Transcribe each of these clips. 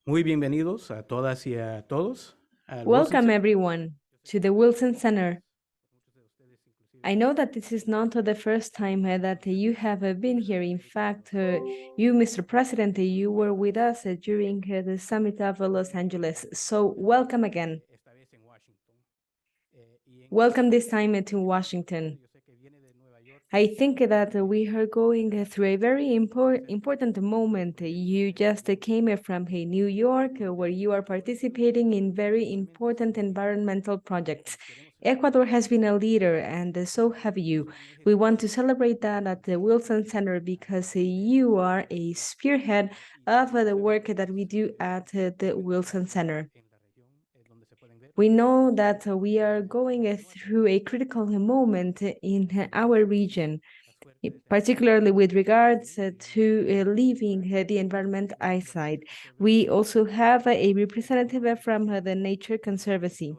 Muy bienvenidos a todas y a todos al Wilson Welcome Center. everyone to the Wilson Center. I know that this is not the first time that you have been here. In fact, you, Mr. President, you were with us during the summit of Los Angeles. So welcome again. Esta vez en Washington. Welcome this time to Washington. Yo sé que viene de Nueva York. I think that we are going through a very important moment. You just came from New York, where you are participating in very important environmental projects. Ecuador has been a leader, and so have you. We want to celebrate that at the Wilson Center because you are a spearhead of the work that we do at the Wilson Center. En la región donde se pueden ver. We know that we are going through a critical moment in our region, particularly with regards to leaving the environment eyesight. We also have a representative from the Nature Conservancy.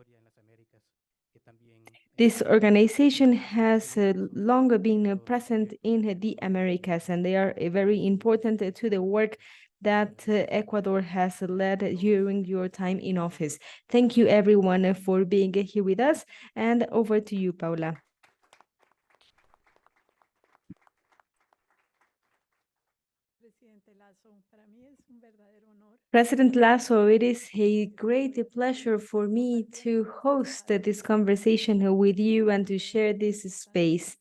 This organization has long been present in the Americas, and they are very important to the work that Ecuador has led during your time in office. Thank you, everyone, for being here with us. And over to you, Paula. President Lasso, it is a great pleasure for me to host this conversation with you and to share this space.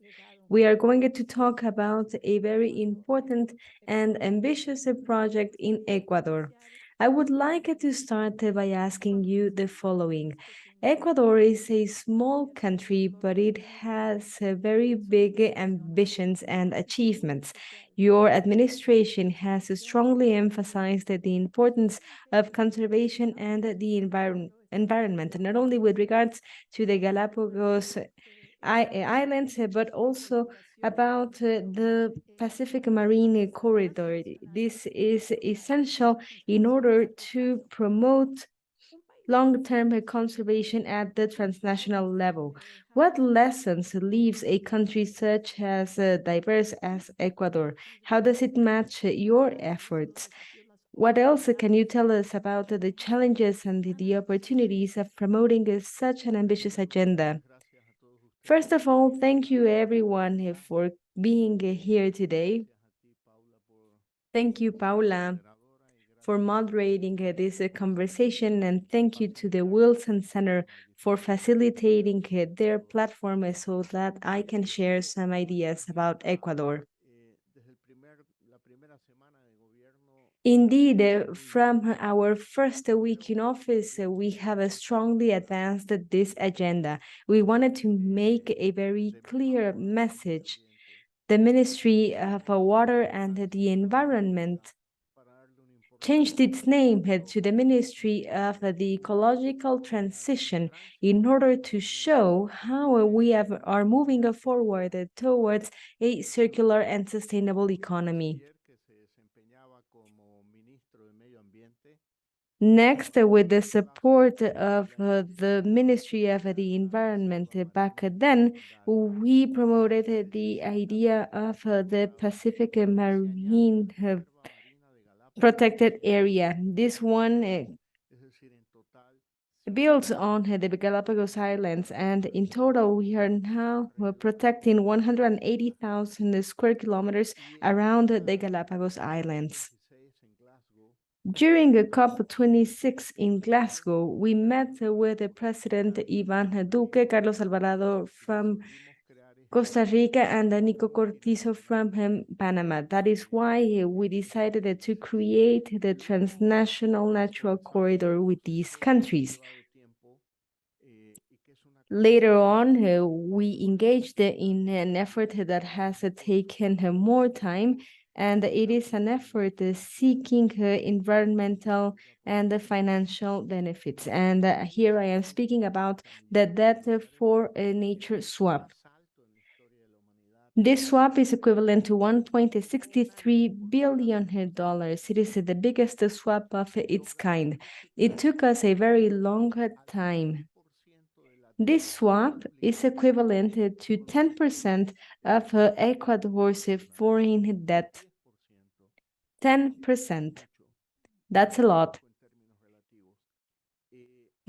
We are going to talk about a very important and ambitious project in Ecuador. I would like to start by asking you the following. Ecuador is a small country, but it has very big ambitions and achievements. Your administration has strongly emphasized the importance of conservation and the environment, not only with regards to the Galápagos Islands, but also about the Pacific Marine Corridor. This is essential in order to promote long-term conservation at the transnational level. What lessons leaves a country such as diverse as Ecuador? How does it match your efforts? What else can you tell us about the challenges and the opportunities of promoting such an ambitious agenda? First of all, thank you everyone for being here today. Thank you, Paula, for moderating this conversation, and thank you to the Wilson Center for facilitating their platform so that I can share some ideas about Ecuador. Indeed, from our first week in office, we have strongly advanced this agenda. We wanted to make a very clear message. The Ministry of Water and the Environment changed its name to the Ministry of the Ecological Transition in order to show how we are moving forward towards a circular and sustainable economy. Next, with the support of the Ministry of the Environment back then, we promoted the idea of the Pacific Marine Protected Area. This one builds on the Galápagos Islands, and in total, we are now protecting 180,000 square kilometers around the Galápagos Islands. During COP26 in Glasgow, we met with the President Iván Duque, Carlos Alvarado from Costa Rica, and Nico Cortizo from Panama. That is why we decided to create the transnational natural corridor with these countries. Later on, we engaged in an effort that has taken more time, and it is an effort seeking environmental and financial benefits. And here I am speaking about the debt for a nature swap. This swap is equivalent to $1.63 billion. It is the biggest swap of its kind. It took us a very long time. This swap is equivalent to 10% of Ecuador's foreign debt. 10%. That's a lot.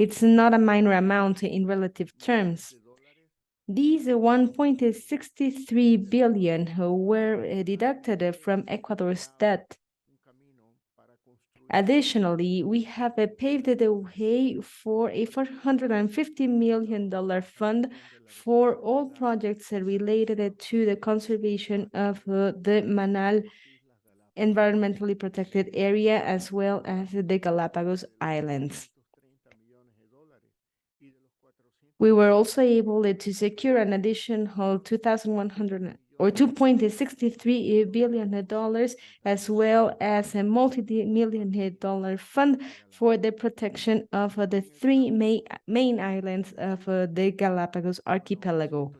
It's not a minor amount in relative terms. These 1.63 billion were deducted from Ecuador's debt. Additionally, we have paved the way for a $450 million fund for all projects related to the conservation of the Manal environmentally protected area as well as the Galápagos Islands. We were also able to secure an additional 2,100 or $2.63 billion, as well as a multi-million-dollar fund for the protection of the three main islands of the Galapagos archipelago.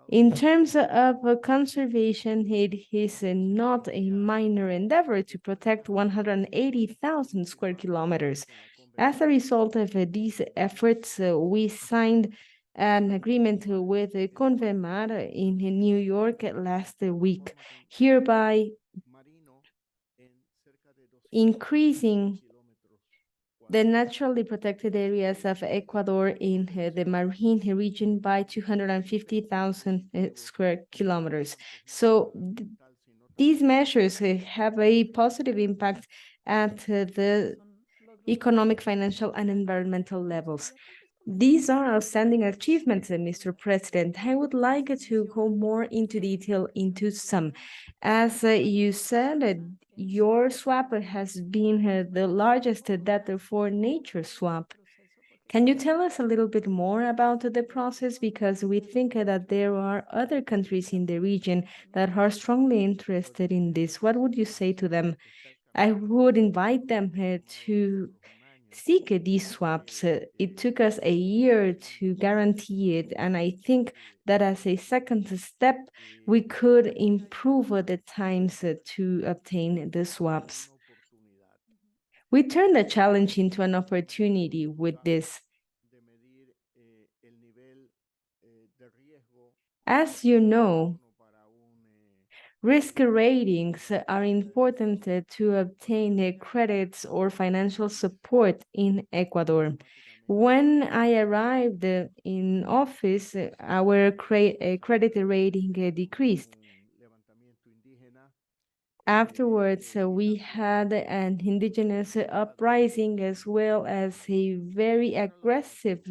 In terms of conservation, it is not a minor endeavor to protect 180,000 square kilometers. As a result of these efforts, we signed an agreement with Convemar in New York last week, hereby increasing the naturally protected areas of Ecuador in the marine region by 250,000 square kilometers. So these measures have a positive impact at the economic, financial, and environmental levels. These are outstanding achievements, Mr. President. I would like to go more into detail into some. As you said, your swap has been the largest data for nature swap. Can you tell us a little bit more about the process? Because we think that there are other countries in the region that are strongly interested in this. What would you say to them? I would invite them to seek these swaps. It took us a year to guarantee it, and I think that as a second step, we could improve the times to obtain the swaps. We turned the challenge into an opportunity with this. As you know, risk ratings are important to obtain credits or financial support in Ecuador. When I arrived in office, our credit rating decreased. Afterwards, we had an indigenous uprising as well as a very aggressive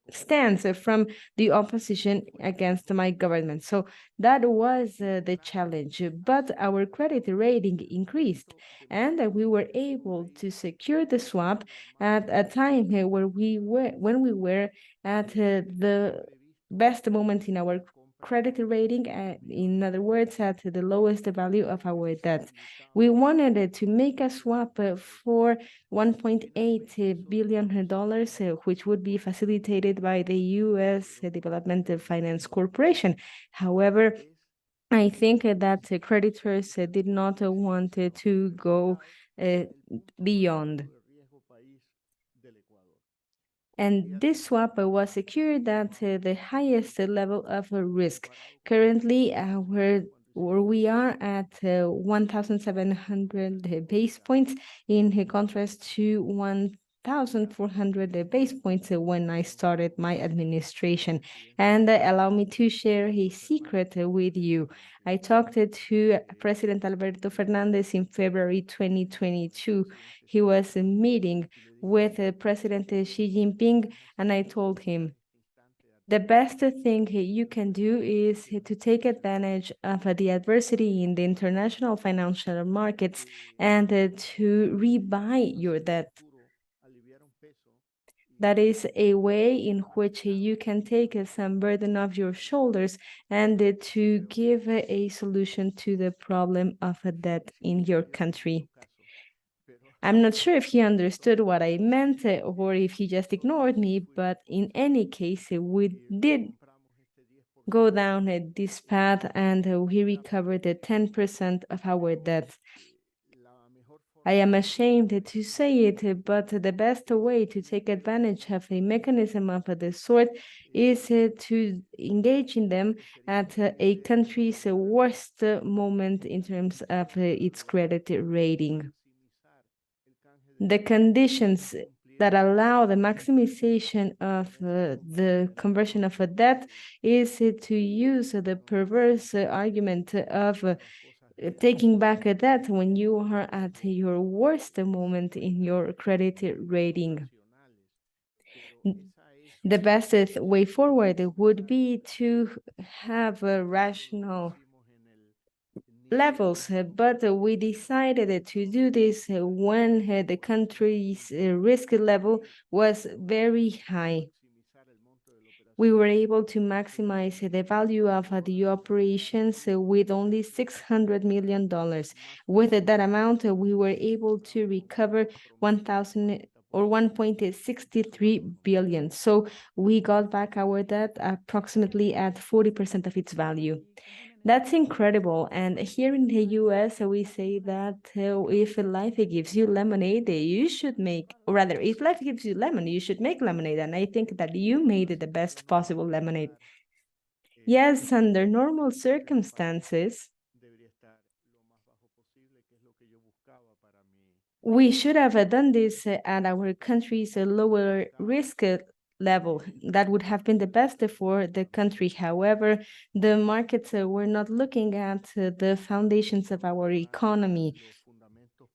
stance from the opposition against my government. So that was the challenge, but our credit rating increased and we were able to secure the swap at a time when we were at the best moment in our credit rating, in other words, at the lowest value of our debt. We wanted to make a swap for $1.8 billion, which would be facilitated by the U.S. Development Finance Corporation. However, I think that creditors did not want to go beyond. And this swap was secured at the highest level of risk. Currently, we are at 1,700 base points in contrast to 1,400 base points when I started my administration. And allow me to share a secret with you. I talked to President Alberto Fernandez in February 2022. He was meeting with President Xi Jinping, and I told him, the best thing you can do is to take advantage of the adversity in the international financial markets and to rebuy your debt. That is a way in which you can take some burden off your shoulders and to give a solution to the problem of debt in your country. I'm not sure if he understood what I meant or if he just ignored me, but in any case, we did go down this path and we recovered 10% of our debt. I am ashamed to say it, but the best way to take advantage of a mechanism of this sort is to engage in them at a country's worst moment in terms of its credit rating. The conditions that allow the maximization of the conversion of a debt is to use the perverse argument of taking back a debt when you are at your worst moment in your credit rating. The best way forward would be to have a rational levels, but we decided to do this when the country's risk level was very high. We were able to maximize the value of the operations with only $600 million. With that amount, we were able to recover 1,000 or 1.63 billion. So we got back our debt approximately at 40% of its value. That's incredible. And here in the US, we say that if life gives you lemonade, you should make, or rather, if life gives you lemon, you should make lemonade. And I think that you made the best possible lemonade. Yes, under normal circumstances, we should have done this at our country's lower risk level. That would have been the best for the country. However, the markets were not looking at the foundations of our economy.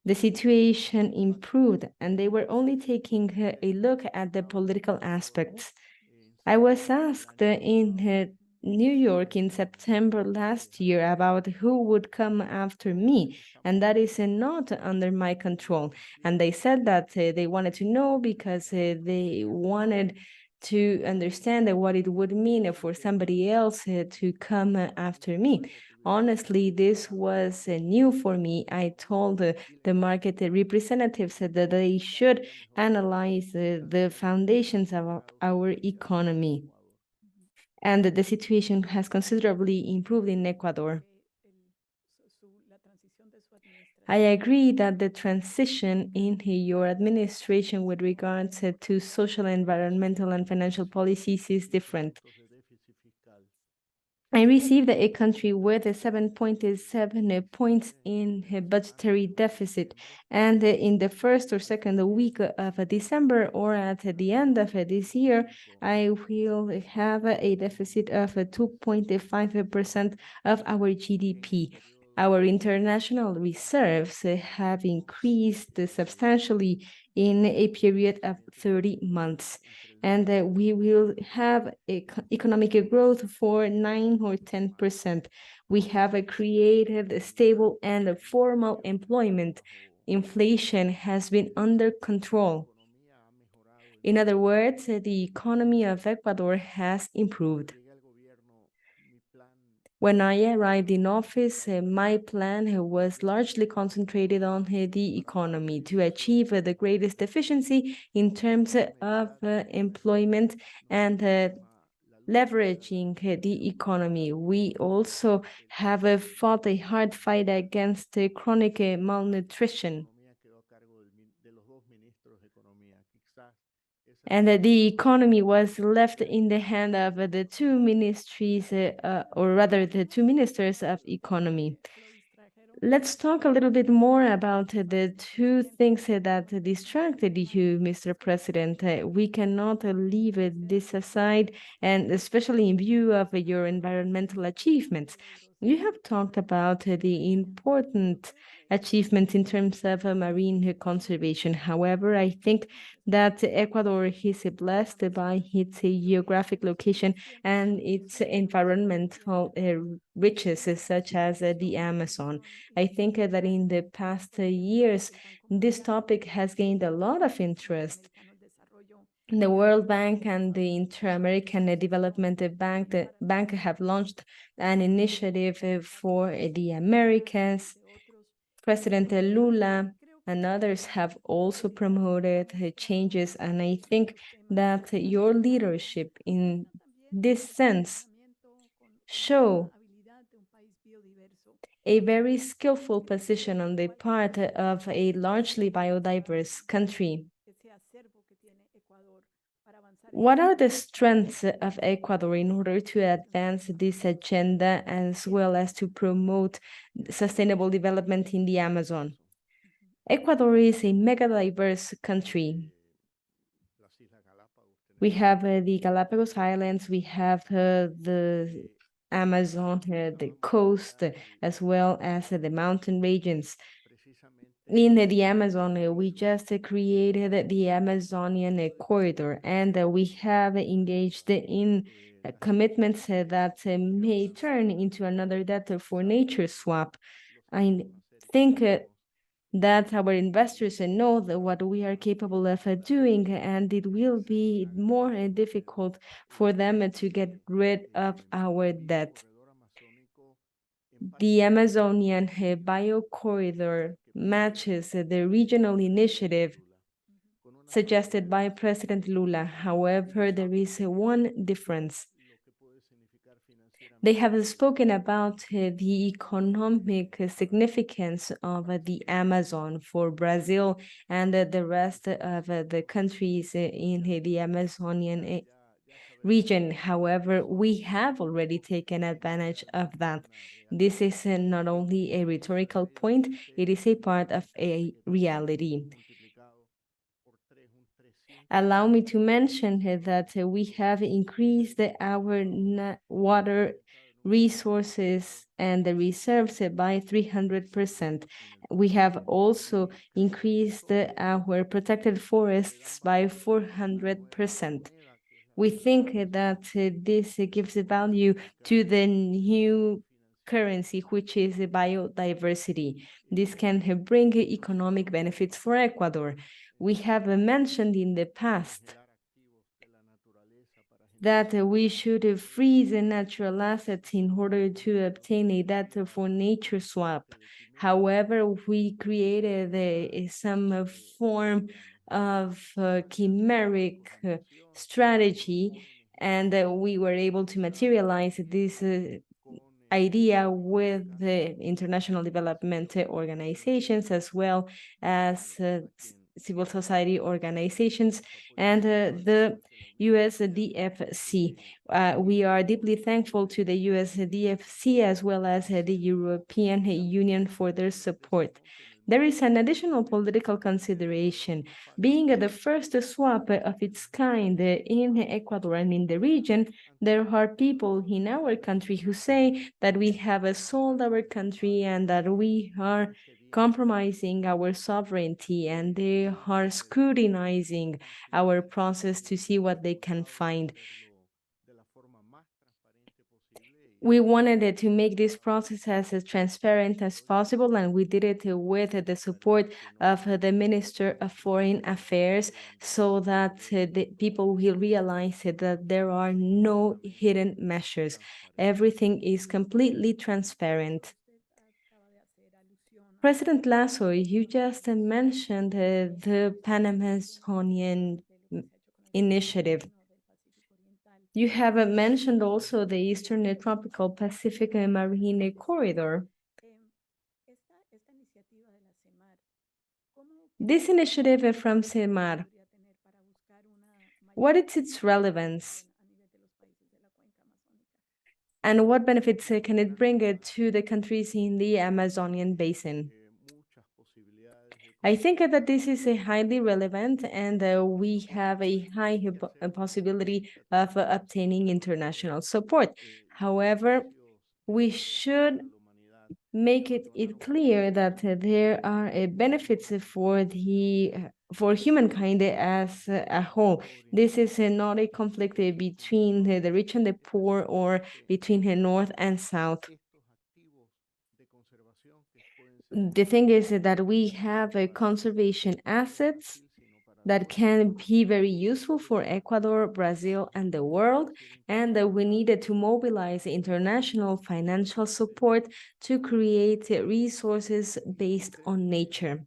The situation improved, and they were only taking a look at the political aspects. I was asked in New York in September last year about who would come after me, and that is not under my control. And they said that they wanted to know because they wanted to understand what it would mean for somebody else to come after me. Honestly, this was new for me. I told the market representatives that they should analyze the foundations of our economy. And the situation has considerably improved in Ecuador. I agree that the transition in your administration with regards to social, environmental, and financial policies is different. I received a country with 7.7 points in budgetary deficit, and in the first or second week of December or at the end of this year, I will have a deficit of 2.5% of our GDP. Our international reserves have increased substantially in a period of 30 months. And we will have economic growth for 9 or 10%. We have created a stable and formal employment. Inflation has been under control. In other words, the economy of Ecuador has improved. When I arrived in office, my plan was largely concentrated on the economy to achieve the greatest efficiency in terms of employment and leveraging the economy. We also have fought a hard fight against chronic malnutrition. And the economy was left in the hand of the two ministries, or rather the two ministers of economy. Let's talk a little bit more about the two things that distracted you, Mr. President. We cannot leave this aside, and especially in view of your environmental achievements. You have talked about the important achievements in terms of marine conservation. However, I think that Ecuador is blessed by its geographic location and its environmental riches, such as the Amazon. I think that in the past years, this topic has gained a lot of interest. The World Bank and the Inter-American Development Bank have launched an initiative for the Americas. President Lula and others have also promoted changes, and I think that your leadership in this sense show a very skillful position on the part of a largely biodiverse country. What are the strengths of Ecuador in order to advance this agenda as well as to promote sustainable development in the Amazon? Ecuador is a mega diverse country. We have the Galápagos Islands, we have the Amazon, the coast, as well as the mountain regions. In the Amazon, we just created the Amazonian corridor, and we have engaged in commitments that may turn into another data for nature swap. I think that our investors know that what we are capable of doing, and it will be more difficult for them to get rid of our debt. The Amazonian biocorridor matches the regional initiative suggested by President Lula. However, there is one difference. They have spoken about the economic significance of the Amazon for Brazil and the rest of the countries in the Amazonian region. However, we have already taken advantage of that. This is not only a rhetorical point, it is a part of a reality. Allow me to mention that we have increased our water resources and the reserves by 300%. We have also increased our protected forests by 400%. We think that this gives value to the new currency, which is biodiversity. This can bring economic benefits for Ecuador. We have mentioned in the past that we should freeze natural assets in order to obtain a data for nature swap. However, we created some form of chimeric strategy, and we were able to materialize this idea with the international development organizations, as well as civil society organizations and the USDFC. We are deeply thankful to the USDFC as well as the European Union for their support. There is an additional political consideration. Being the first swap of its kind in Ecuador and in the region, there are people in our country who say that we have sold our country and that we are compromising our sovereignty, and they are scrutinizing our process to see what they can find. We wanted to make this process as transparent as possible, and we did it with the support of the Minister of Foreign Affairs, so that the people will realize that there are no hidden measures. Everything is completely transparent. President Lasso, you just mentioned the Panamazonian initiative. You have mentioned also the Eastern Tropical Pacific Marine Corridor. This initiative from CEMAR, what is its relevance? And what benefits can it bring to the countries in the Amazonian basin? I think that this is highly relevant, and we have a high possibility of obtaining international support. However, we should make it clear that there are benefits for humankind as a whole. This is not a conflict between the rich and the poor, or between the north and south. The thing is that we have conservation assets that can be very useful for Ecuador, Brazil, and the world, and we needed to mobilize international financial support to create resources based on nature.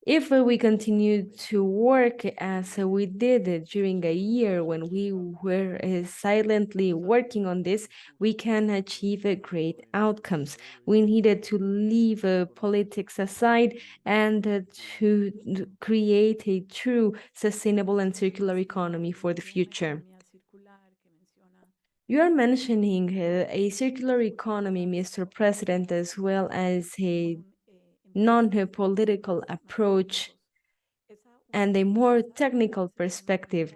If we continue to work as we did during a year when we were silently working on this, we can achieve great outcomes. We needed to leave politics aside and to create a true sustainable and circular economy for the future. You are mentioning a circular economy, Mr. President, as well as a non-political approach and a more technical perspective,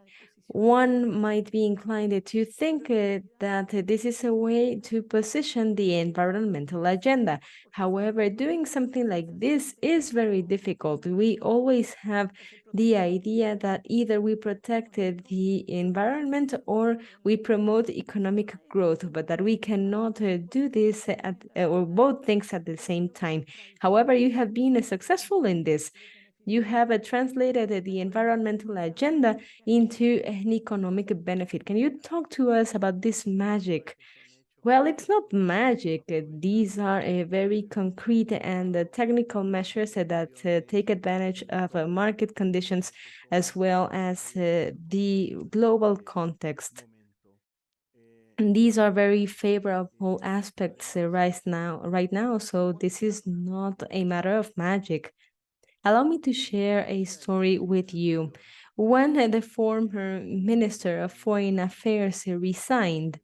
one might be inclined to think that this is a way to position the environmental agenda. However, doing something like this is very difficult. We always have the idea that either we protect the environment or we promote economic growth, but that we cannot do this or both things at the same time. However, you have been successful in this. You have translated the environmental agenda into an economic benefit. Can you talk to us about this magic? Well, it's not magic. These are very concrete and technical measures that take advantage of market conditions as well as the global context. And these are very favorable aspects right now. So this is not a matter of magic. Allow me to share a story with you. When the former Minister of Foreign Affairs resigned,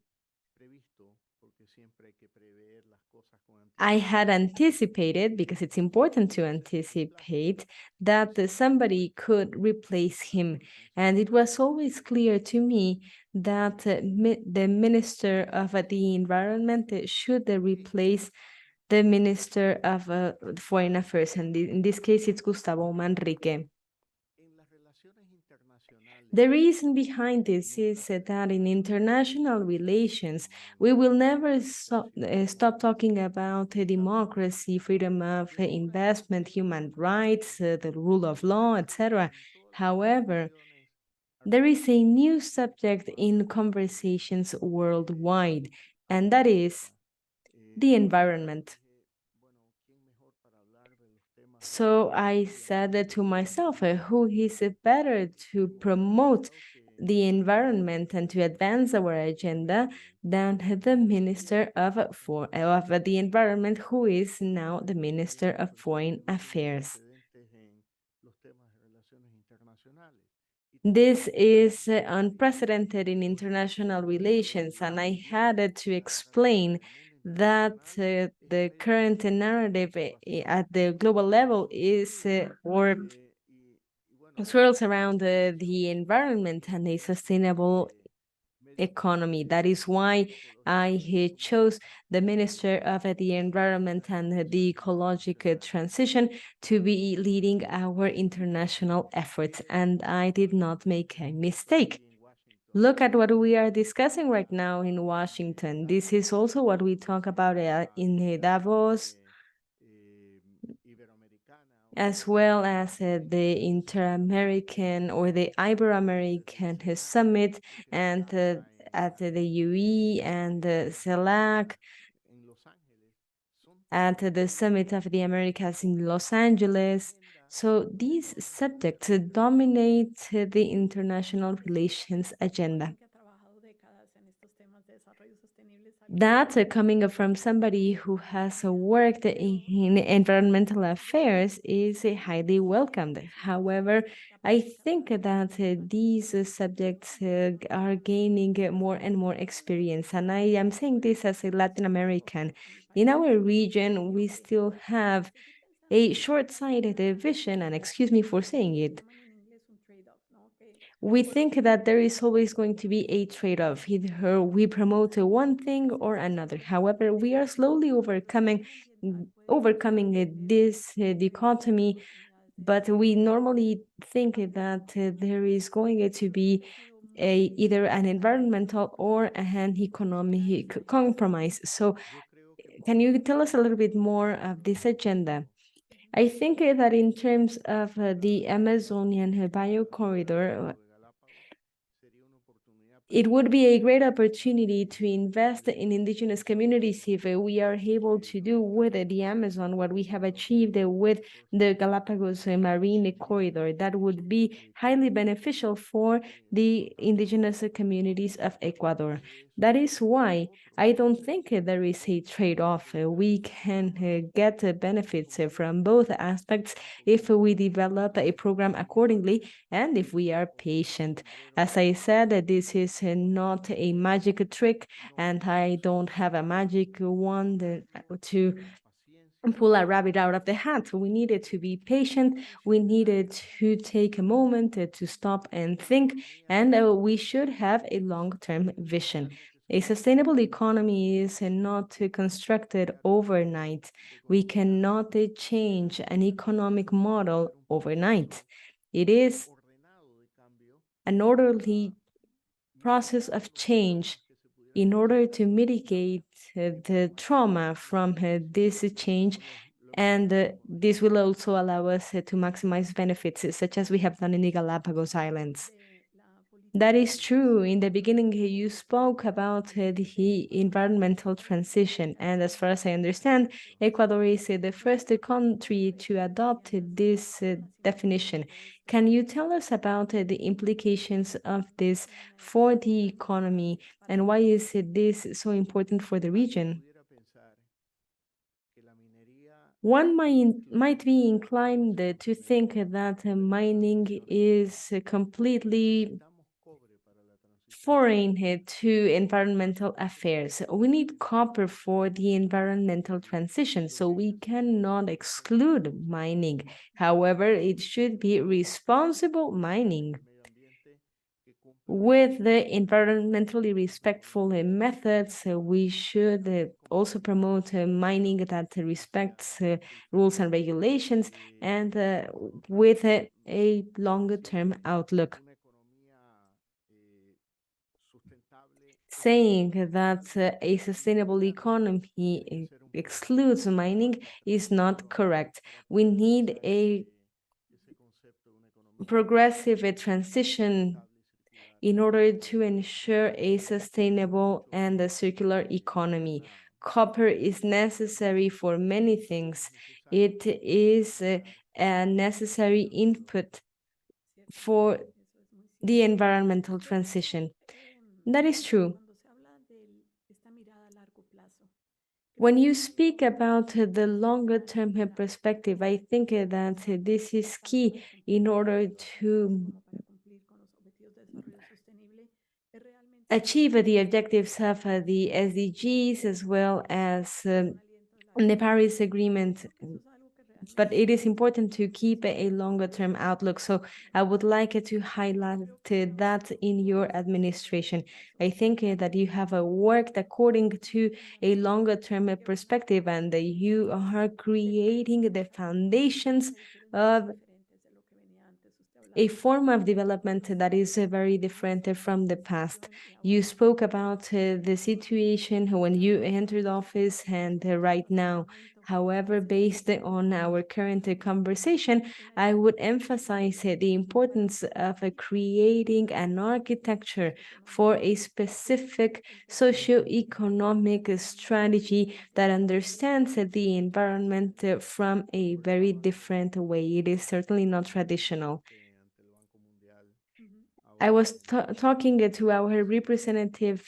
I had anticipated, because it's important to anticipate, that somebody could replace him. And it was always clear to me that the Minister of the Environment should replace the Minister of Foreign Affairs. And in this case, it's Gustavo Manrique. The reason behind this is that in international relations, we will never stop talking about democracy, freedom of investment, human rights, the rule of law, etc. However, there is a new subject in conversations worldwide, and that is the environment. So I said to myself, who is better to promote the environment and to advance our agenda than the Minister of the Environment, who is now the Minister of Foreign Affairs. This is unprecedented in international relations, and I had to explain that the current narrative at the global level is or swirls around the environment and a sustainable economy. That is why I chose the Minister of the Environment and the Ecological Transition to be leading our international efforts. And I did not make a mistake. Look at what we are discussing right now in Washington. This is also what we talk about in Davos, as well as the Inter-American or the Ibero-American Summit and at the UE and the CELAC, at the Summit of the Americas in Los Angeles. So these subjects dominate the international relations agenda. That coming from somebody who has worked in environmental affairs is highly welcomed. However, I think that these subjects are gaining more and more experience. And I am saying this as a Latin American. In our region, we still have a short-sighted vision, and excuse me for saying it. We think that there is always going to be a trade-off. Either we promote one thing or another. However, we are slowly overcoming this dichotomy, but we normally think that there is going to be either an environmental or an economic compromise. So can you tell us a little bit more of this agenda? I think that in terms of the Amazonian biocorridor, it would be a great opportunity to invest in indigenous communities if we are able to do with the Amazon what we have achieved with the Galápagos marine corridor. That would be highly beneficial for the indigenous communities of Ecuador. That is why I don't think there is a trade-off. We can get benefits from both aspects if we develop a program accordingly and if we are patient. As I said, this is not a magic trick, and I don't have a magic wand to pull a rabbit out of the hat. We needed to be patient. We needed to take a moment to stop and think, and we should have a long-term vision. A sustainable economy is not constructed overnight. We cannot change an economic model overnight. It is an orderly process of change in order to mitigate the trauma from this change. And this will also allow us to maximize benefits, such as we have done in the Galápagos Islands. That is true. In the beginning, you spoke about the environmental transition. And as far as I understand, Ecuador is the first country to adopt this definition. Can you tell us about the implications of this for the economy, and why is this so important for the region? One might be inclined to think that mining is completely foreign to environmental affairs. We need copper for the environmental transition, so we cannot exclude mining. However, it should be responsible mining with the environmentally respectful methods. We should also promote mining that respects rules and regulations, and with a longer term outlook. Saying that a sustainable economy excludes mining is not correct. We need a progressive transition in order to ensure a sustainable and a circular economy. Copper is necessary for many things. It is a necessary input for the environmental transition. That is true. When you speak about the longer term perspective, I think that this is key in order to achieve the objectives of the SDGs as well as the Paris Agreement. But it is important to keep a longer term outlook. So I would like to highlight that in your administration. I think that you have worked according to a longer term perspective, and you are creating the foundations of a form of development that is very different from the past. You spoke about the situation when you entered office and right now. However, based on our current conversation, I would emphasize the importance of creating an architecture for a specific socio-economic strategy that understands the environment from a very different way. It is certainly not traditional. I was talking to our representative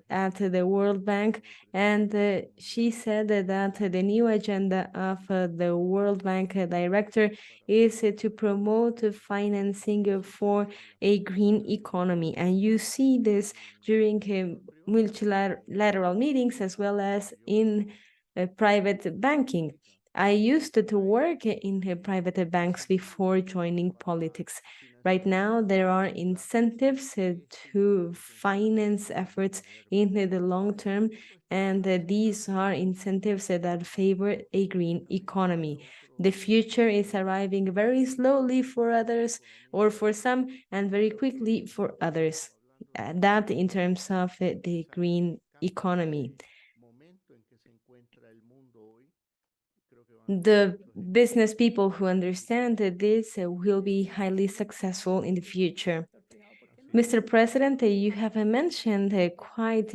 at the World Bank, and she said that the new agenda of the World Bank director is to promote financing for a green economy. And you see this during multilateral meetings as well as in private banking. I used to work in private banks before joining politics. Right now, there are incentives to finance efforts in the long term, and these are incentives that favor a green economy. The future is arriving very slowly for others, or for some, and very quickly for others. That in terms of the green economy. The business people who understand this will be highly successful in the future. Mr. President, you have mentioned quite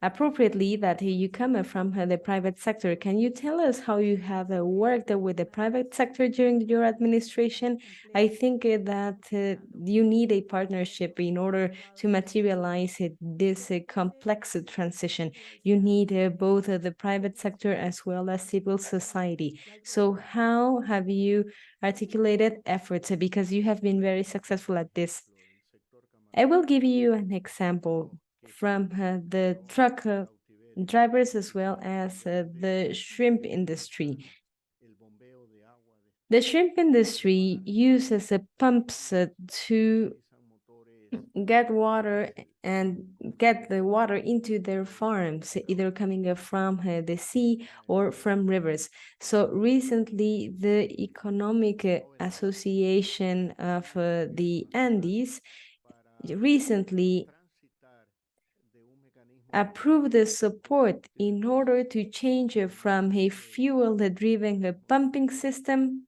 appropriately that you come from the private sector. Can you tell us how you have worked with the private sector during your administration? I think that you need a partnership in order to materialize this complex transition. You need both the private sector as well as civil society. So how have you articulated efforts? Because you have been very successful at this. I will give you an example from the truck drivers as well as the shrimp industry. The shrimp industry uses pumps to get water and get the water into their farms, either coming from the sea or from rivers. So recently, the Economic Association of the Andes recently approved the support in order to change from a fuel-driven pumping system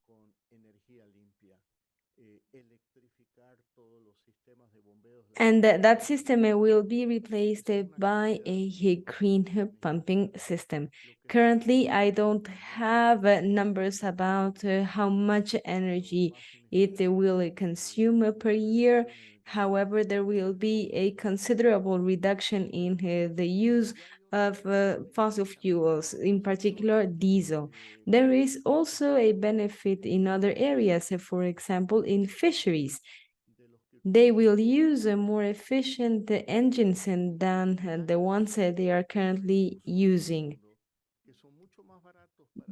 and that system will be replaced by a green pumping system. Currently, I don't have numbers about how much energy it will consume per year. However, there will be a considerable reduction in the use of fossil fuels, in particular diesel. There is also a benefit in other areas, for example, in fisheries. They will use more efficient engines than the ones that they are currently using.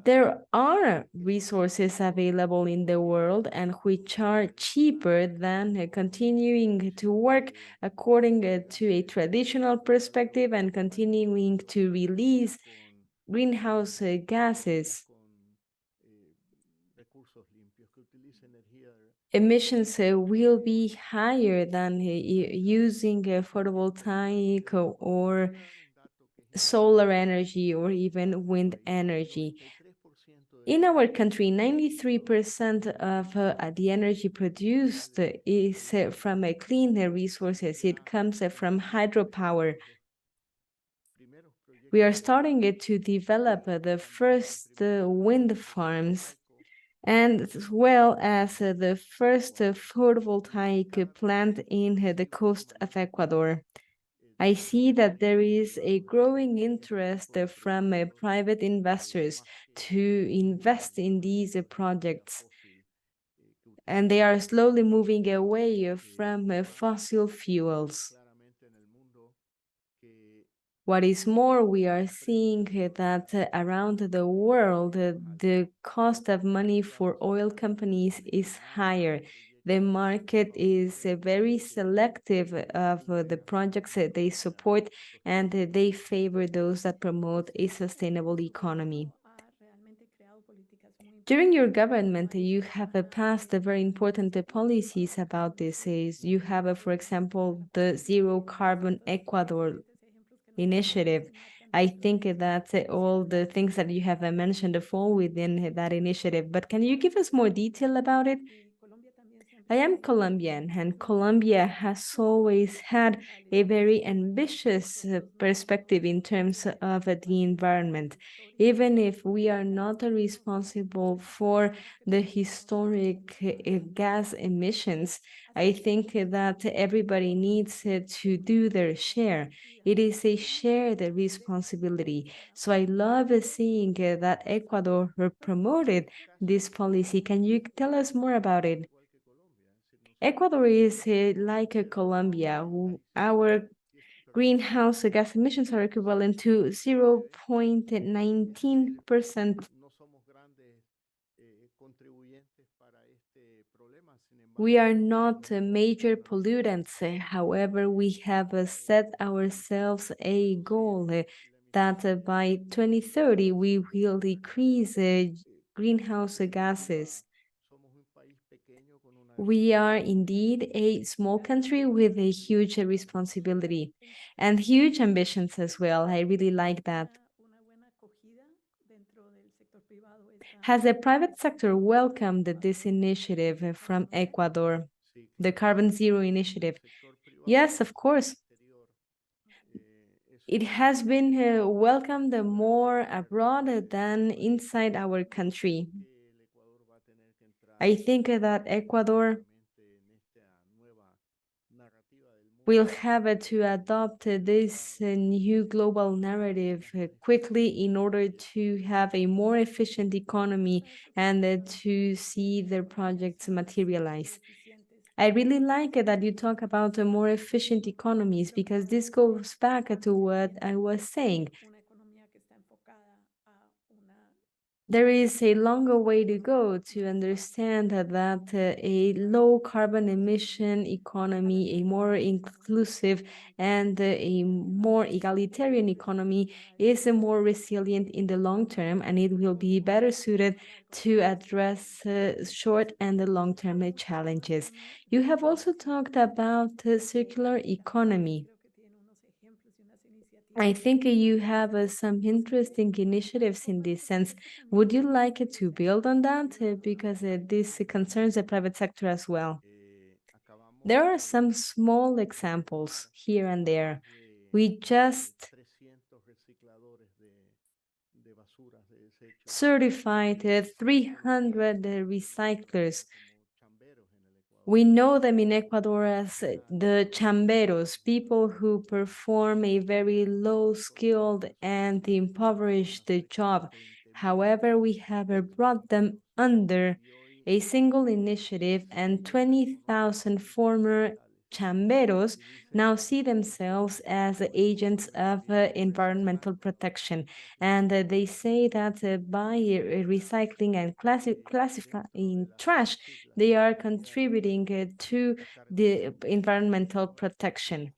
There are resources available in the world and which are cheaper than continuing to work according to a traditional perspective and continuing to release greenhouse gases. Emissions will be higher than using photovoltaic or solar energy or even wind energy. In our country, 93% of the energy produced is from clean resources. It comes from hydropower. We are starting to develop the first wind farms and as well as the first photovoltaic plant in the coast of Ecuador. I see that there is a growing interest from private investors to invest in these projects, and they are slowly moving away from fossil fuels. What is more, we are seeing that around the world, the cost of money for oil companies is higher. The market is very selective of the projects that they support, and they favor those that promote a sustainable economy. During your government, you have passed very important policies about this. You have, for example, the Zero Carbon Ecuador initiative. I think that all the things that you have mentioned fall within that initiative, but can you give us more detail about it? I am Colombian, and Colombia has always had a very ambitious perspective in terms of the environment. Even if we are not responsible for the historic gas emissions, I think that everybody needs to do their share. It is a shared responsibility. So I love seeing that Ecuador promoted this policy. Can you tell us more about it? Ecuador is like Colombia. Our greenhouse gas emissions are equivalent to 0.19%. We are not major pollutants. However, we have set ourselves a goal that by 2030 we will decrease greenhouse gases. We are indeed a small country with a huge responsibility and huge ambitions as well. I really like that. Has the private sector welcomed this initiative from Ecuador, the Carbon Zero initiative? Yes, of course. It has been welcomed more abroad than inside our country. I think that Ecuador will have to adopt this new global narrative quickly in order to have a more efficient economy and to see their projects materialize. I really like it that you talk about more efficient economies because this goes back to what I was saying. There is a longer way to go to understand that a low carbon emission economy, a more inclusive and a more egalitarian economy is more resilient in the long term, and it will be better suited to address short and the long-term challenges. You have also talked about circular economy. I think you have some interesting initiatives in this sense. Would you like to build on that? Because this concerns the private sector as well. There are some small examples here and there. We just certified 300 recyclers. We know them in Ecuador as the chamberos, people who perform a very low skilled and impoverished job. However, we have brought them under a single initiative, and 20,000 former chamberos now see themselves as agents of environmental protection. And they say that by recycling and classifying trash, they are contributing to the environmental protection.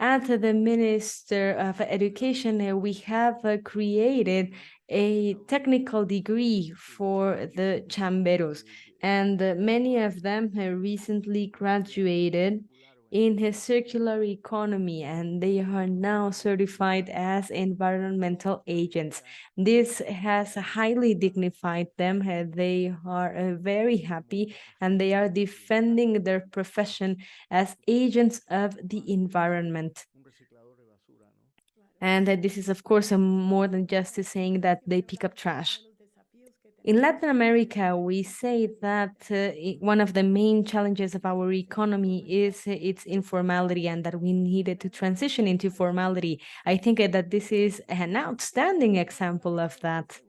At the Minister of Education, we have created a technical degree for the chamberos, and many of them have recently graduated in a circular economy, and they are now certified as environmental agents. This has highly dignified them. They are very happy, and they are defending their profession as agents of the environment. And this is, of course, more than just saying that they pick up trash. In Latin America, we say that one of the main challenges of our economy is its informality, and that we needed to transition into formality. I think that this is an outstanding example of that.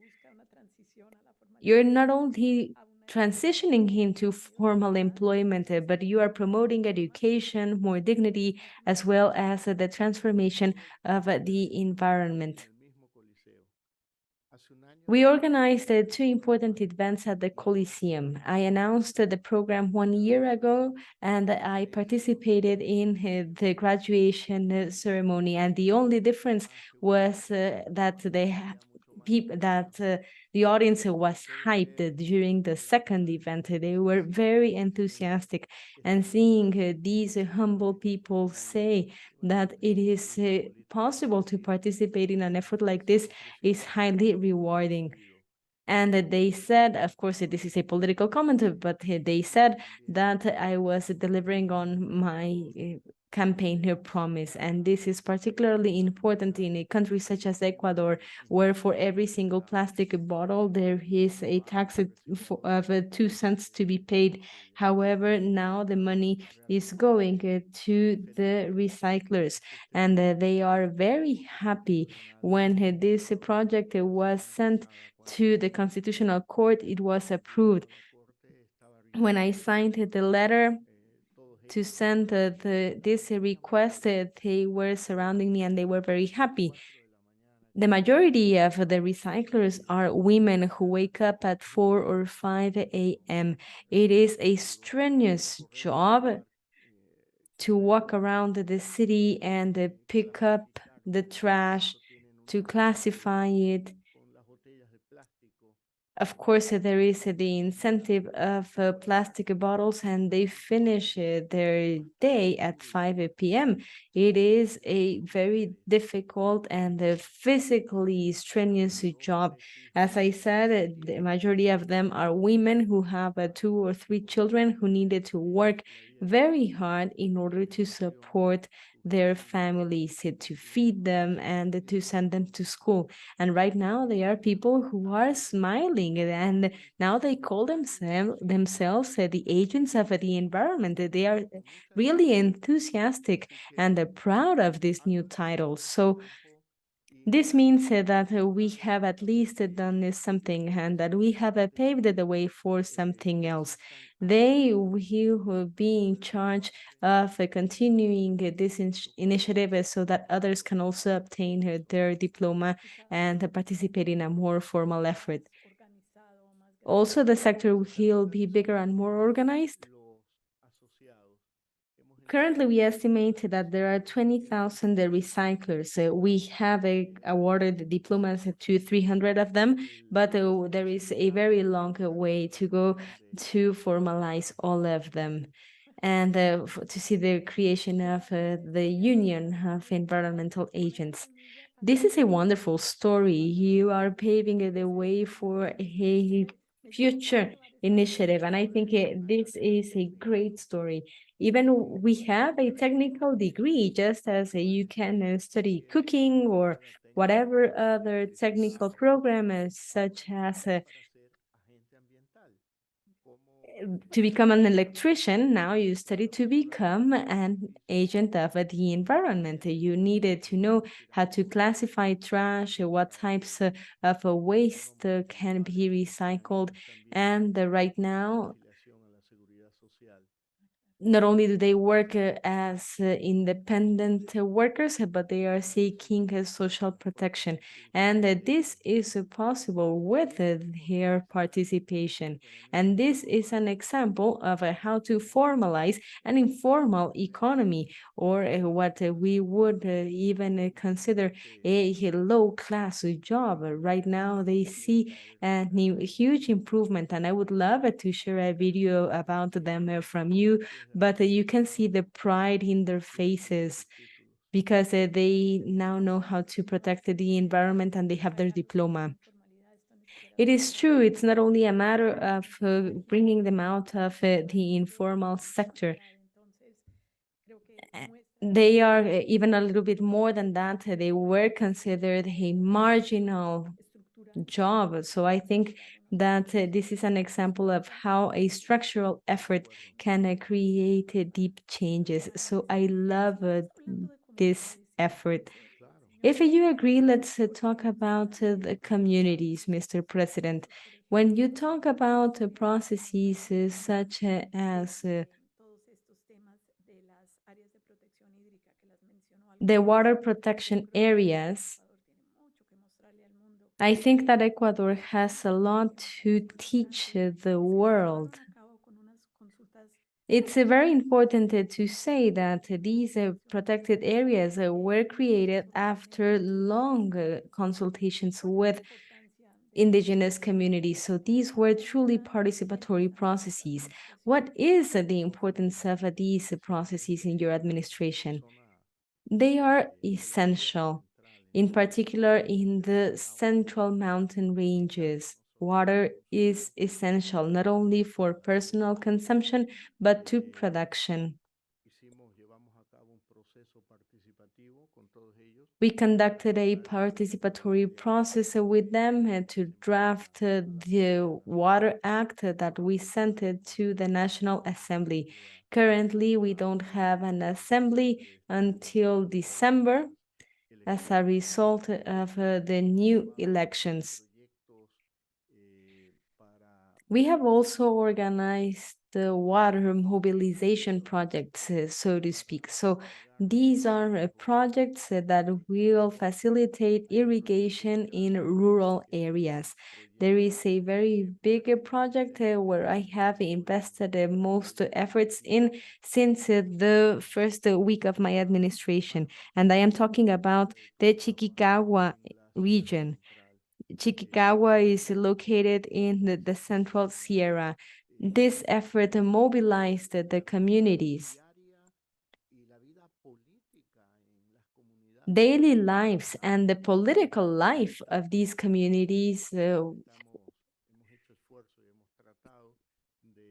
You're not only transitioning into formal employment, but you are promoting education, more dignity, as well as the transformation of the environment. We organized two important events at the Coliseum. I announced the program 1 year ago, and I participated in the graduation ceremony. And the only difference was that the audience was hyped during the second event. They were very enthusiastic, and seeing these humble people say that it is possible to participate in an effort like this is highly rewarding. And they said, of course, this is a political comment, but they said that I was delivering on my campaign promise. And this is particularly important in a country such as Ecuador, where for every single plastic bottle, there is a tax of 2 cents to be paid. However, now the money is going to the recyclers, and they are very happy. When this project was sent to the Constitutional Court, it was approved. When I signed the letter to send this request, they were surrounding me and they were very happy. The majority of the recyclers are women who wake up at 4 or 5 a.m. It is a strenuous job to walk around the city and pick up the trash, to classify it. Of course, there is the incentive of plastic bottles, and they finish their day at 5 p.m. It is a very difficult and physically strenuous job. As I said, the majority of them are women who have 2 or 3 children who needed to work very hard in order to support their families, to feed them and to send them to school. And right now they are people who are smiling, and now they call themselves the agents of the environment. They are really enthusiastic and proud of this new title. So This means that we have at least done something and that we have paved the way for something else. They will be in charge of continuing this initiative so that others can also obtain their diploma and participate in a more formal effort. Also, the sector will be bigger and more organized. Currently, we estimate that there are 20,000 recyclers. We have awarded diplomas to 300 of them, but there is a very long way to go to formalize all of them and to see the creation of the Union of Environmental Agents. This is a wonderful story. You are paving the way for a future initiative, and I think this is a great story. Even we have a technical degree, just as you can study cooking or whatever other technical program, such as to become an electrician. Now you study to become an agent of the environment. You needed to know how to classify trash, what types of waste can be recycled. And right now, not only do they work as independent workers, but they are seeking social protection. And this is possible with their participation. And this is an example of how to formalize an informal economy, or what we would even consider a low-class job. Right now, they see a huge improvement, and I would love to share a video about them from you, but you can see the pride in their faces because they now know how to protect the environment and they have their diploma. It is true, it's not only a matter of bringing them out of the informal sector. They are even a little bit more than that. They were considered a marginal job. So I think that this is an example of how a structural effort can create deep changes. So I love this effort. If you agree, let's talk about the communities, Mr. President. When you talk about processes such as the water protection areas, I think that Ecuador has a lot to teach the world. It's very important to say that these protected areas were created after long consultations with indigenous communities. So these were truly participatory processes. What is the importance of these processes in your administration? They are essential, in particular in the central mountain ranges. Water is essential not only for personal consumption, but to production. We conducted a participatory process with them to draft the Water Act that we sent it to the National Assembly. Currently, we don't have an assembly until December as a result of the new elections. We have also organized the water mobilization projects, so to speak. So these are projects that will facilitate irrigation in rural areas. There is a very big project where I have invested most efforts in since the first week of my administration. And I am talking about the Chiquicagua region. Chiquicagua is located in the Central Sierra. This effort mobilized the communities. Daily lives and the political life of these communities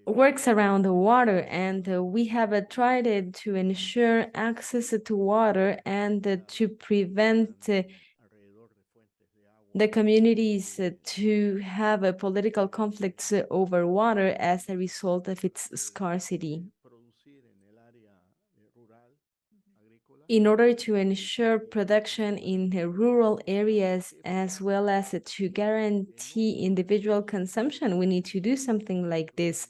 works around the water, and we have tried to ensure access to water and to prevent the communities to have political conflicts over water as a result of its scarcity. in order to ensure production in the rural areas as well as to guarantee individual consumption, we need to do something like this.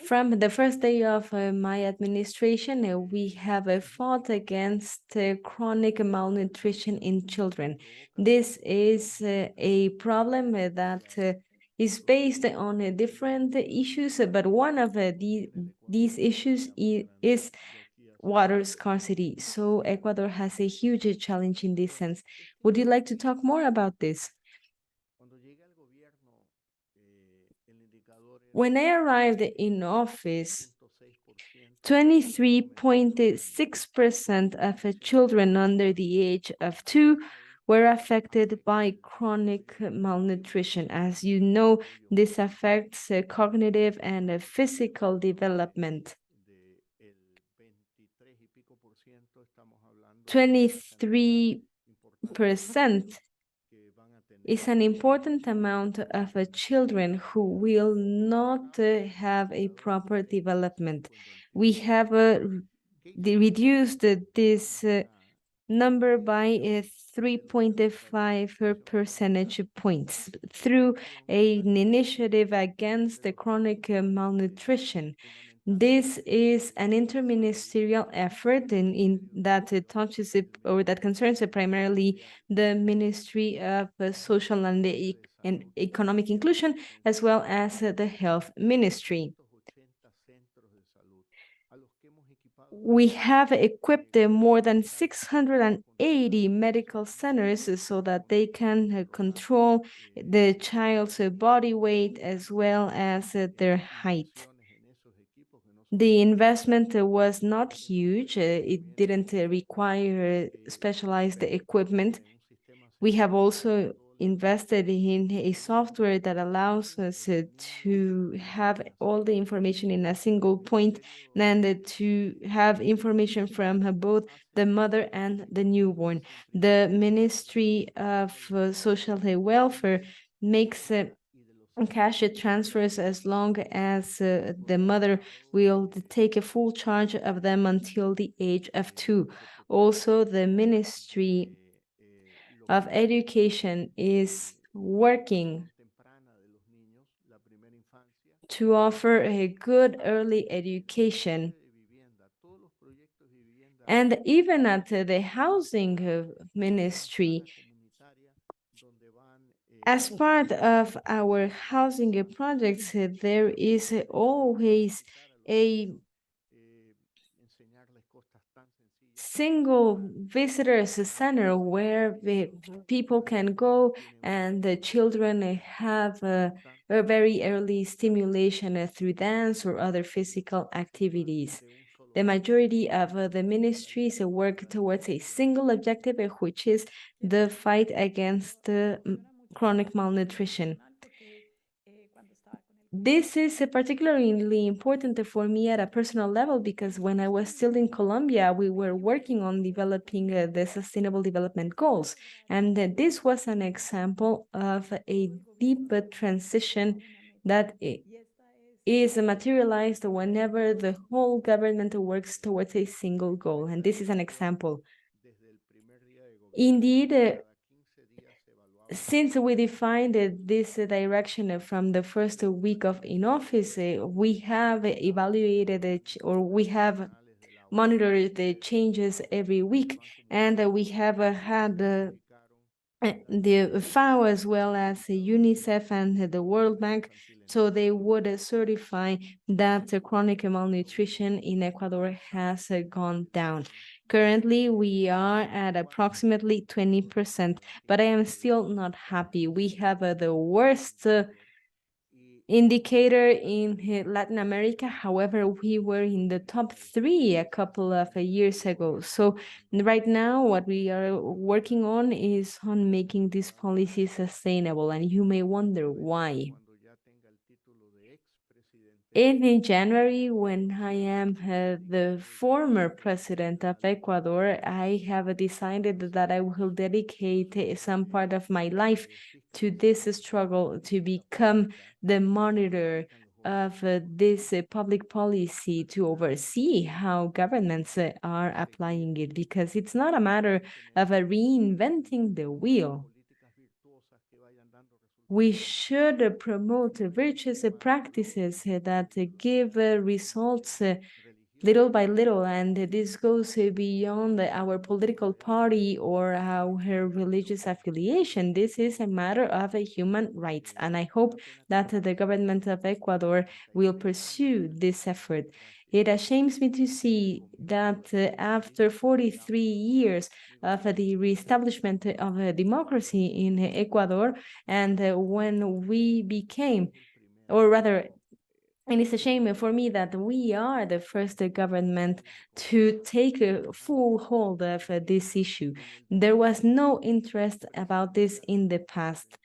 From the first day of my administration, we have fought against chronic malnutrition in children. This is a problem that is based on different issues, but one of these issues is water scarcity. So Ecuador has a huge challenge in this sense. Would you like to talk more about this? When I arrived in office, 23.6% of children under the age of 2 were affected by chronic malnutrition. As you know, this affects cognitive and physical development. 23% is an important amount of children who will not have a proper development. We have reduced this number by 3.5 percentage points through an initiative against the chronic malnutrition. This is an interministerial effort in that it touches it, or that concerns primarily the Ministry of Social and Economic Inclusion, as well as the Health Ministry. We have equipped more than 680 medical centers so that they can control the child's body weight as well as their height. The investment was not huge. It didn't require specialized equipment. We have also invested in a software that allows us to have all the information in a single point and to have information from both the mother and the newborn. The Ministry of Social Welfare makes cash transfers as long as the mother will take a full charge of them until the age of 2. Also, the Ministry of Education is working to offer a good early education. And even at the housing ministry, as part of our housing projects, there is always a single visitors center where people can go and the children have a very early stimulation through dance or other physical activities. The majority of the ministries work towards a single objective, which is the fight against chronic malnutrition. This is particularly important for me at a personal level because when I was still in Colombia, we were working on developing the Sustainable Development Goals. And this was an example of a deep transition that is materialized whenever the whole government works towards a single goal. And this is an example. Indeed, since we defined this direction from the first week of in office, we have evaluated or we have monitored the changes every week, and we have had the FAO as well as UNICEF and the World Bank, so they would certify that chronic malnutrition in Ecuador has gone down. Currently, we are at approximately 20%, but I am still not happy. We have the worst indicator in Latin America. However, we were in the top 3 a couple of years ago. So right now, what we are working on is on making this policy sustainable, and you may wonder why. In January, when I am the former president of Ecuador, I have decided that I will dedicate some part of my life to this struggle to become the monitor of this public policy to oversee how governments are applying it, because it's not a matter of reinventing the wheel. We should promote virtuous practices that give results little by little, and this goes beyond our political party or our religious affiliation. This is a matter of human rights, and I hope that the government of Ecuador will pursue this effort. It ashames me to see that after 43 years of the reestablishment of democracy in Ecuador, and when we became, or rather, and it's a shame for me that we are the first government to take a full hold of this issue. There was no interest about this in the past.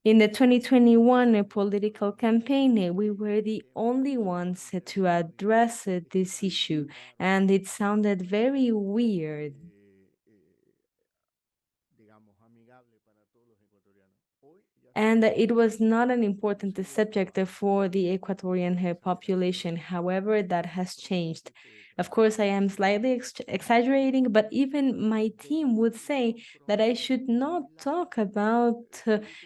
In the 2021 political campaign, we were the only ones to address this issue, and it sounded very weird. And it was not an important subject for the Ecuadorian population. However, that has changed. Of course, I am slightly exaggerating, but even my team would say that I should not talk about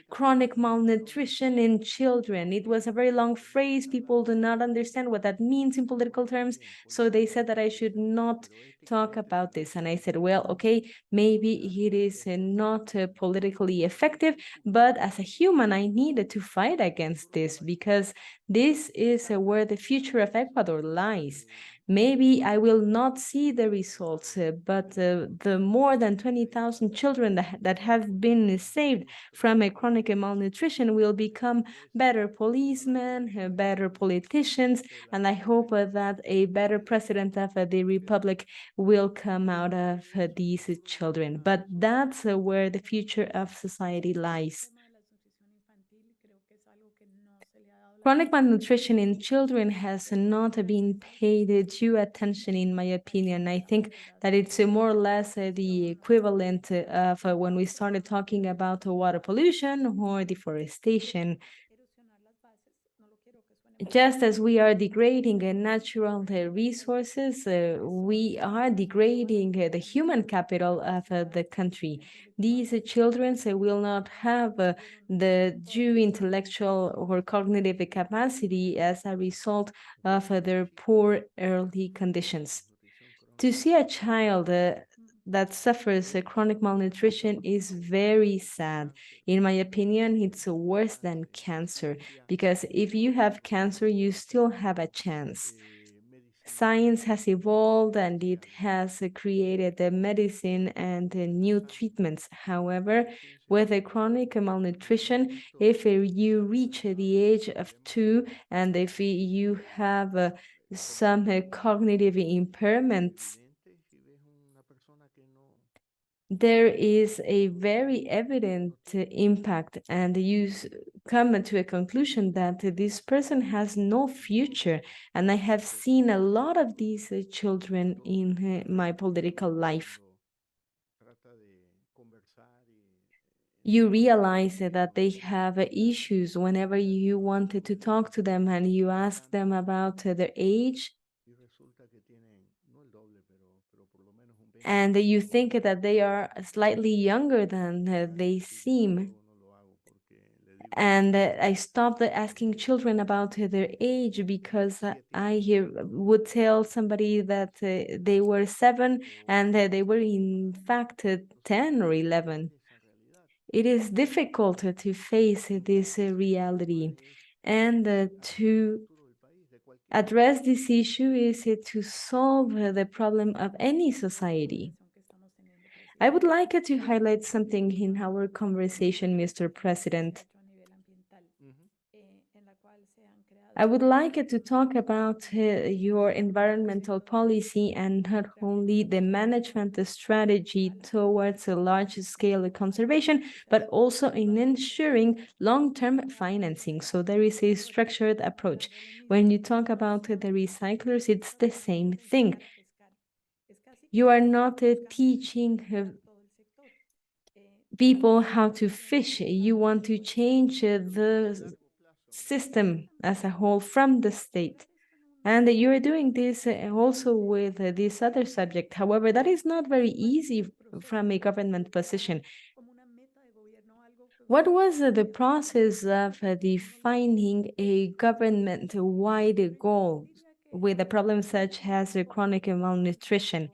chronic malnutrition in children. It was a very long phrase. People do not understand what that means in political terms. So they said that I should not talk about this. And I said, well, okay, maybe it is not politically effective, but as a human, I needed to fight against this because this is where the future of Ecuador lies. Maybe I will not see the results, but the more than 20,000 children that have been saved from a chronic malnutrition will become better policemen, better politicians, and I hope that a better president of the republic will come out of these children. But that's where the future of society lies. Chronic malnutrition in children has not been paid due attention, in my opinion. I think that it's more or less the equivalent of when we started talking about water pollution or deforestation. Just as we are degrading natural resources, we are degrading the human capital of the country. These children will not have the due intellectual or cognitive capacity as a result of their poor early conditions. To see a child that suffers chronic malnutrition is very sad. In my opinion, it's worse than cancer, because if you have cancer, you still have a chance. Science has evolved and it has created the medicine and the new treatments. However, with a chronic malnutrition, if you reach the age of 2 and if you have some cognitive impairments, there is a very evident impact, and you come to a conclusion that this person has no future. And I have seen a lot of these children in my political life. You realize that they have issues whenever you wanted to talk to them and you ask them about their age, and you think that they are slightly younger than they seem. And I stopped asking children about their age because I would tell somebody that they were 7 and they were in fact 10 or 11. It is difficult to face this reality, and to address this issue is to solve the problem of any society. I would like to highlight something in our conversation, Mr. President. I would like to talk about your environmental policy, and not only the management strategy towards a large-scale conservation, but also in ensuring long-term financing. So there is a structured approach. When you talk about the recyclers, it's the same thing. You are not teaching people how to fish. You want to change the system as a whole from the state. And you're doing this also with this other subject. However, that is not very easy from a government position. What was the process of defining a government-wide goal with a problem such as chronic malnutrition?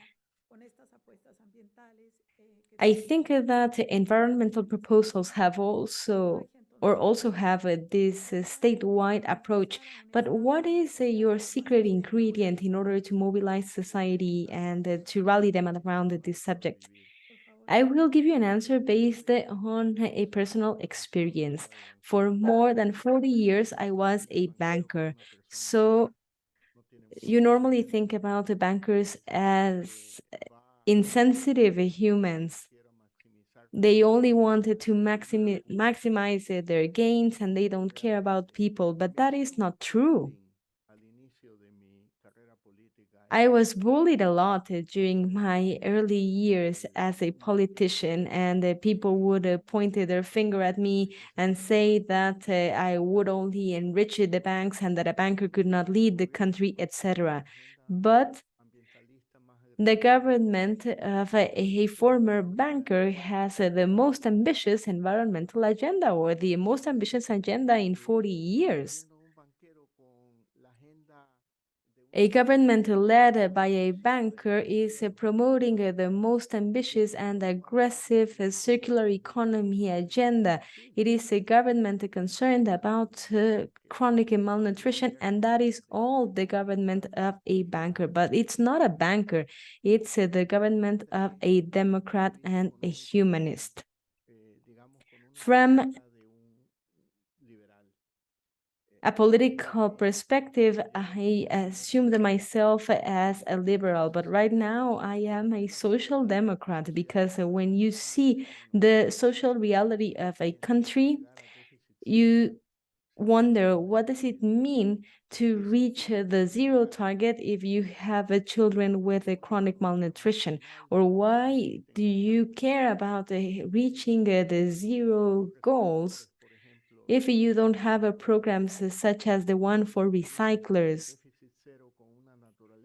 I think that environmental proposals have also have this statewide approach. But what is your secret ingredient in order to mobilize society and to rally them around this subject? I will give you an answer based on a personal experience. For more than 40 years, I was a banker. So you normally think about the bankers as insensitive humans. They only wanted to maximize their gains and they don't care about people, but that is not true. I was bullied a lot during my early years as a politician, and people would point their finger at me and say that I would only enrich the banks and that a banker could not lead the country, etc. But the government of a former banker has the most ambitious environmental agenda, or the most ambitious agenda in 40 years. A government led by a banker is promoting the most ambitious and aggressive circular economy agenda. It is a government concerned about chronic malnutrition, and that is all the government of a banker. But it's not a banker, it's the government of a Democrat and a humanist. From a political perspective, I assumed myself as a liberal, but right now I am a social democrat because when you see the social reality of a country, you wonder what does it mean to reach the zero target if you have children with a chronic malnutrition, or why do you care about reaching the zero goals if you don't have programs such as the one for recyclers.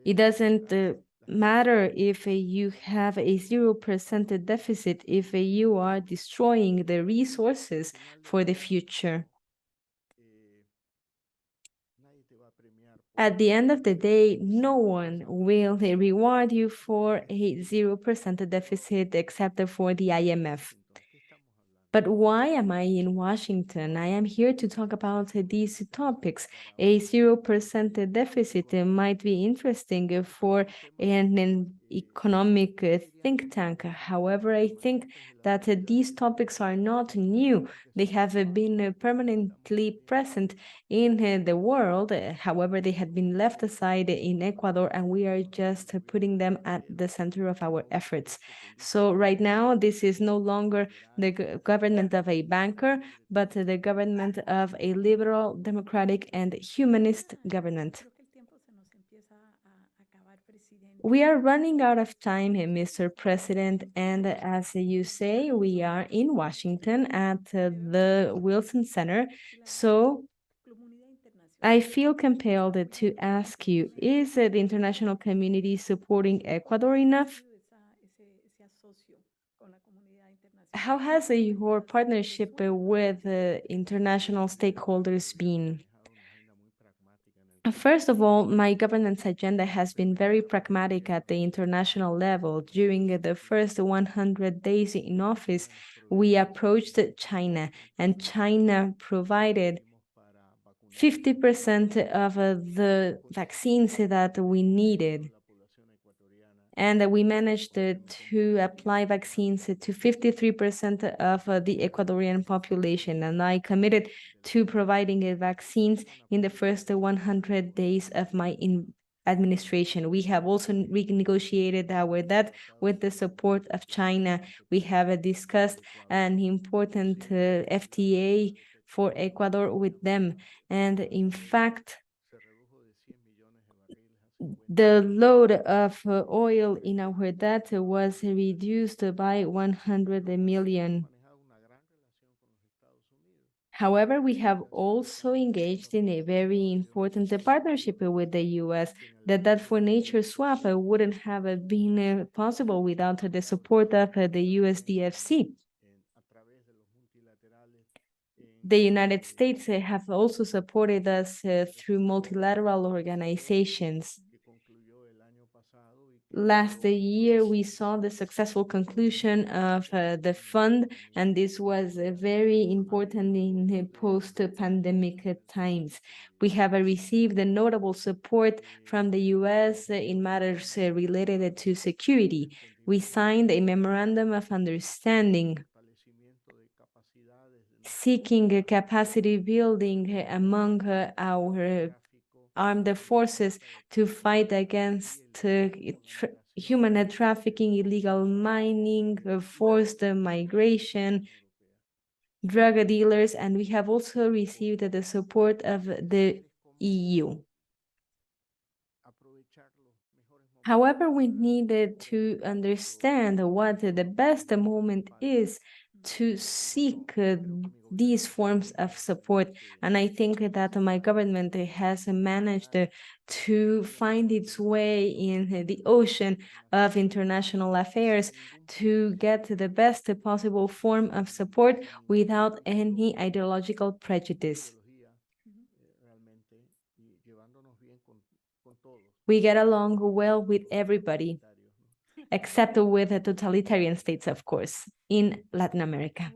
It doesn't matter if you have a 0% deficit if you are destroying the resources for the future. At the end of the day, no one will reward you for a 0% deficit except for the IMF. But why am I in Washington? I am here to talk about these topics. A 0% deficit might be interesting for an economic think tank. However, I think that these topics are not new. They have been permanently present in the world. However, they had been left aside in Ecuador, and we are just putting them at the center of our efforts. So right now, this is no longer the government of a banker, but the government of a liberal, democratic, and humanist government. We are running out of time, Mr. President, and as you say, we are in Washington at the Wilson Center. So I feel compelled to ask you, is the international community supporting Ecuador enough? How has your partnership with international stakeholders been? First of all, my governance agenda has been very pragmatic at the international level. During the first 100 days in office, we approached China, and China provided 50% of the vaccines that we needed. And we managed to apply vaccines to 53% of the Ecuadorian population. And I committed to providing vaccines in the first 100 days of my administration. We have also renegotiated our debt with the support of China. We have discussed an important FTA for Ecuador with them. And in fact, the load of oil in our debt was reduced by 100 million. However, we have also engaged in a very important partnership with the US, that for nature swap wouldn't have been possible without the support of the USDFC. The United States have also supported us through multilateral organizations. Last year, we saw the successful conclusion of the fund, and this was very important in post-pandemic times. We have received a notable support from the US in matters related to security. We signed a memorandum of understanding seeking capacity building among our armed forces to fight against human trafficking, illegal mining, forced migration, drug dealers, and we have also received the support of the EU. However, we needed to understand what the best moment is to seek these forms of support. And I think that my government has managed to find its way in the ocean of international affairs to get the best possible form of support without any ideological prejudice. We get along well with everybody, except with the totalitarian states, of course, in Latin America.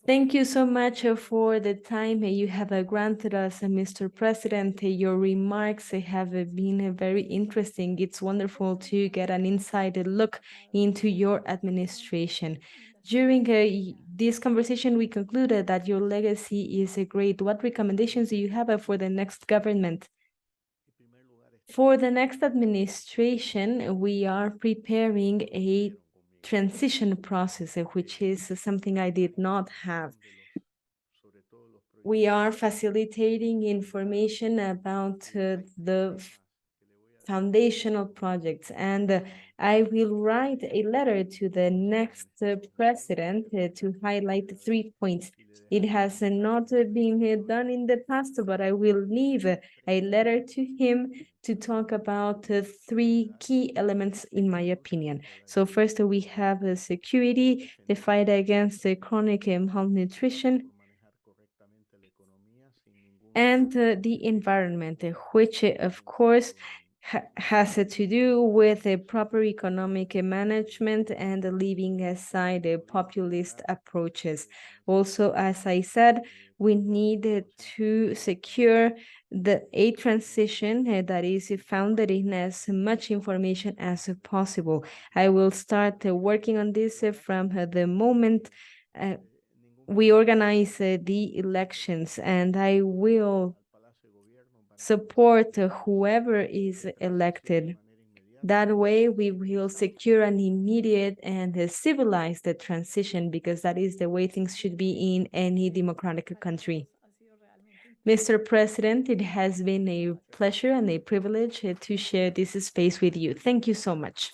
Thank you so much for the time you have granted us, Mr. President. Your remarks have been very interesting. It's wonderful to get an inside look into your administration. During this conversation, we concluded that your legacy is great. What recommendations do you have for the next government? For the next administration, we are preparing a transition process, which is something I did not have. We are facilitating information about the foundational projects, and I will write a letter to the next president to highlight 3 points. It has not been done in the past, but I will leave a letter to him to talk about 3 key elements, in my opinion. So first, we have security, the fight against chronic malnutrition, and the environment, which of course has to do with a proper economic management and leaving aside populist approaches. Also, as I said, we need to secure a transition that is founded in as much information as possible. I will start working on this from the moment we organize the elections, and I will support whoever is elected. That way, we will secure an immediate and civilized transition, because that is the way things should be in any democratic country. Mr. President, it has been a pleasure and a privilege to share this space with you. Thank you so much.